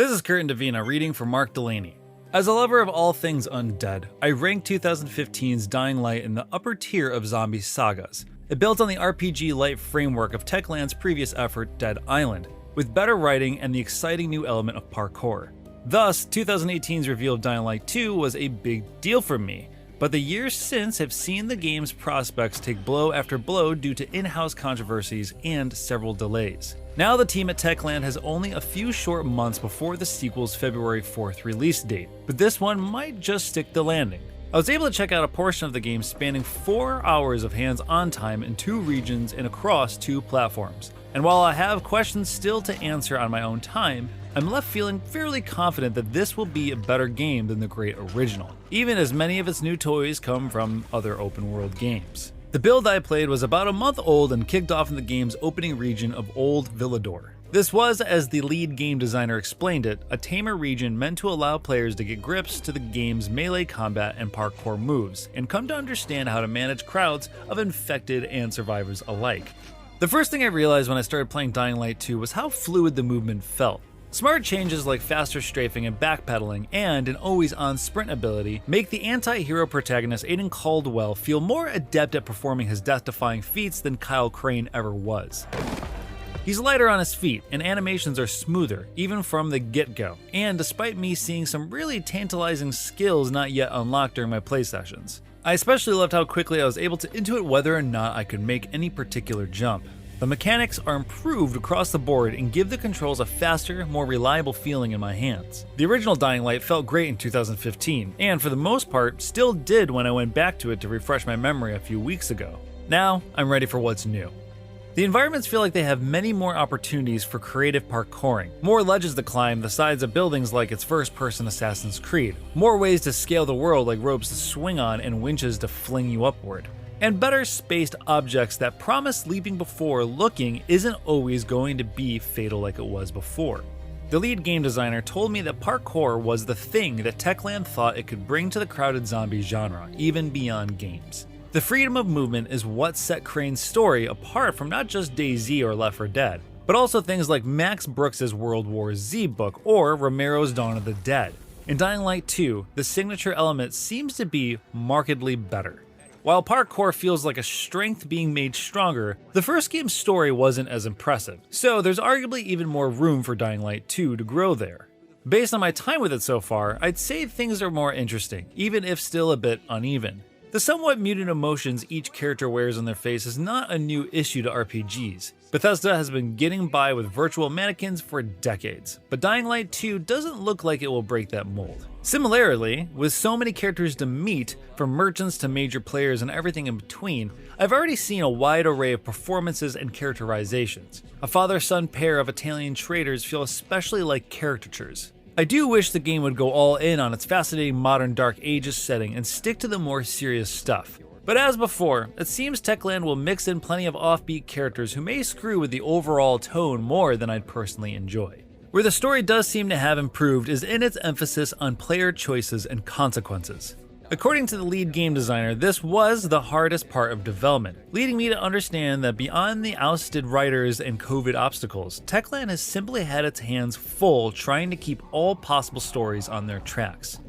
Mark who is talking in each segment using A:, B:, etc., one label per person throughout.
A: This is Kurt and Davina reading for Mark Delaney. As a lover of all things undead, I rank 2015's Dying Light in the upper tier of zombie sagas. It built on the RPG Light framework of Techland's previous effort, Dead Island, with better writing and the exciting new element of parkour. Thus, 2018's reveal of Dying Light 2 was a big deal for me, but the years since have seen the game's prospects take blow after blow due to in-house controversies and several delays. Now the team at Techland has only a few short months before the sequel's February 4th release date, but this one might just stick the landing. I was able to check out a portion of the game spanning 4 hours of hands-on time in 2 regions and across 2 platforms. And while I have questions still to answer on my own time, I'm left feeling fairly confident that this will be a better game than the great original, even as many of its new toys come from other open-world games. The build I played was about a month old and kicked off in the game's opening region of Old Villador. This was, as the lead game designer explained it, a tamer region meant to allow players to get grips to the game's melee combat and parkour moves, and come to understand how to manage crowds of infected and survivors alike. The first thing I realized when I started playing Dying Light 2 was how fluid the movement felt. Smart changes like faster strafing and backpedaling and an always-on sprint ability make the anti-hero protagonist Aiden Caldwell feel more adept at performing his death-defying feats than Kyle Crane ever was. He's lighter on his feet, and animations are smoother, even from the get-go, and despite me seeing some really tantalizing skills not yet unlocked during my play sessions. I especially loved how quickly I was able to intuit whether or not I could make any particular jump. The mechanics are improved across the board and give the controls a faster, more reliable feeling in my hands. The original Dying Light felt great in 2015, and for the most part, still did when I went back to it to refresh my memory a few weeks ago. Now, I'm ready for what's new. The environments feel like they have many more opportunities for creative parkouring, more ledges to climb the sides of buildings like its first-person Assassin's Creed, more ways to scale the world like ropes to swing on and winches to fling you upward, and better spaced objects that promise leaping before looking isn't always going to be fatal like it was before. The lead game designer told me that parkour was the thing that Techland thought it could bring to the crowded zombie genre, even beyond games. The freedom of movement is what set Crane's story apart from not just DayZ or Left 4 Dead, but also things like Max Brooks' World War Z book or Romero's Dawn of the Dead. In Dying Light 2, the signature element seems to be markedly better. While parkour feels like a strength being made stronger, the first game's story wasn't as impressive, so there's arguably even more room for Dying Light 2 to grow there. Based on my time with it so far, I'd say things are more interesting, even if still a bit uneven. The somewhat muted emotions each character wears on their face is not a new issue to RPGs. Bethesda has been getting by with virtual mannequins for decades, but Dying Light 2 doesn't look like it will break that mold. Similarly, with so many characters to meet, from merchants to major players and everything in between, I've already seen a wide array of performances and characterizations. A father-son pair of Italian traders feel especially like caricatures. I do wish the game would go all in on its fascinating modern Dark Ages setting and stick to the more serious stuff. But as before, it seems Techland will mix in plenty of offbeat characters who may screw with the overall tone more than I'd personally enjoy. Where the story does seem to have improved is in its emphasis on player choices and consequences. According to the lead game designer, this was the hardest part of development, leading me to understand that beyond the ousted writers and COVID obstacles, Techland has simply had its hands full trying to keep all possible stories on their tracks.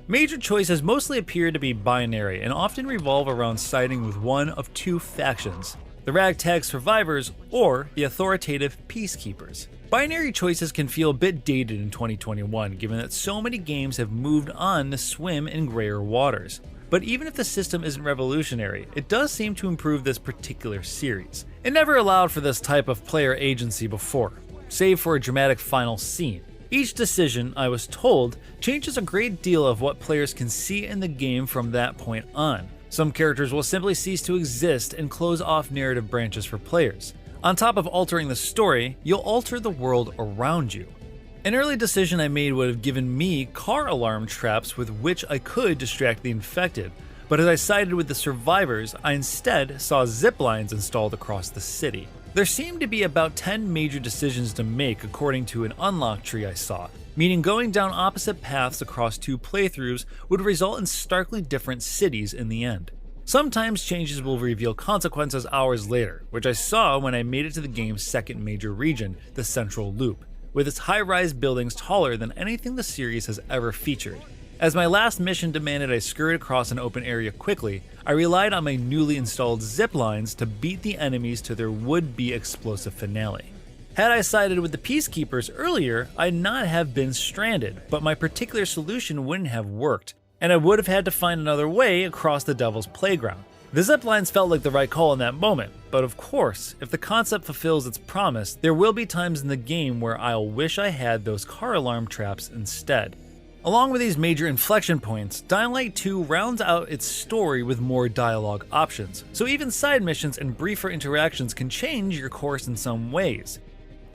A: Major choices mostly appear to be binary and often revolve around siding with one of 2 factions, the ragtag survivors or the authoritative peacekeepers. Binary choices can feel a bit dated in 2021 given that so many games have moved on to swim in grayer waters. But even if the system isn't revolutionary, it does seem to improve this particular series. It never allowed for this type of player agency before, save for a dramatic final scene. Each decision, I was told, changes a great deal of what players can see in the game from that point on. Some characters will simply cease to exist and close off narrative branches for players. On top of altering the story, you'll alter the world around you. An early decision I made would have given me car alarm traps with which I could distract the infected, but as I sided with the survivors, I instead saw zip lines installed across the city. There seemed to be about 10 major decisions to make according to an unlock tree I saw, meaning going down opposite paths across 2 playthroughs would result in starkly different cities in the end. Sometimes changes will reveal consequences hours later, which I saw when I made it to the game's second major region, the Central Loop, with its high-rise buildings taller than anything the series has ever featured. As my last mission demanded I scurried across an open area quickly, I relied on my newly installed zip lines to beat the enemies to their would-be explosive finale. Had I sided with the Peacekeepers earlier, I'd not have been stranded, but my particular solution wouldn't have worked, and I would have had to find another way across the Devil's Playground. The zip lines felt like the right call in that moment, but of course, if the concept fulfills its promise, there will be times in the game where I'll wish I had those car alarm traps instead. Along with these major inflection points, Dying Light 2 rounds out its story with more dialogue options, so even side missions and briefer interactions can change your course in some ways.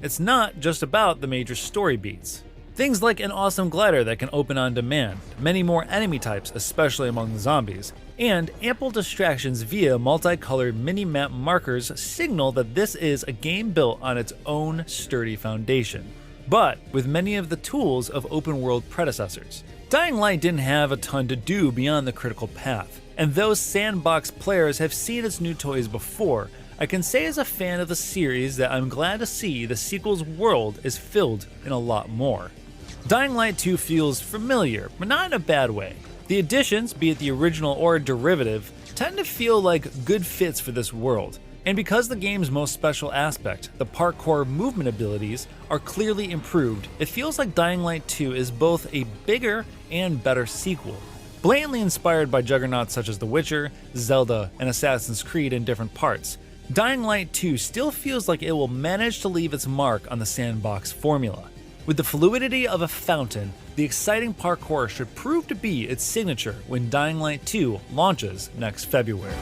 A: It's not just about the major story beats. Things like an awesome glider that can open on demand, many more enemy types, especially among the zombies, and ample distractions via multicolored mini-map markers signal that this is a game built on its own sturdy foundation, but with many of the tools of open-world predecessors. Dying Light didn't have a ton to do beyond the critical path, and though sandbox players have seen its new toys before, I can say as a fan of the series that I'm glad to see the sequel's world is filled in a lot more. Dying Light 2 feels familiar, but not in a bad way. The additions, be it the original or derivative, tend to feel like good fits for this world. And because the game's most special aspect, the parkour movement abilities, are clearly improved, it feels like Dying Light 2 is both a bigger and better sequel. Blatantly inspired by juggernauts such as The Witcher, Zelda, and Assassin's Creed in different parts, Dying Light 2 still feels like it will manage to leave its mark on the sandbox formula. With the fluidity of a fountain, the exciting parkour should prove to be its signature when Dying Light 2 launches next February.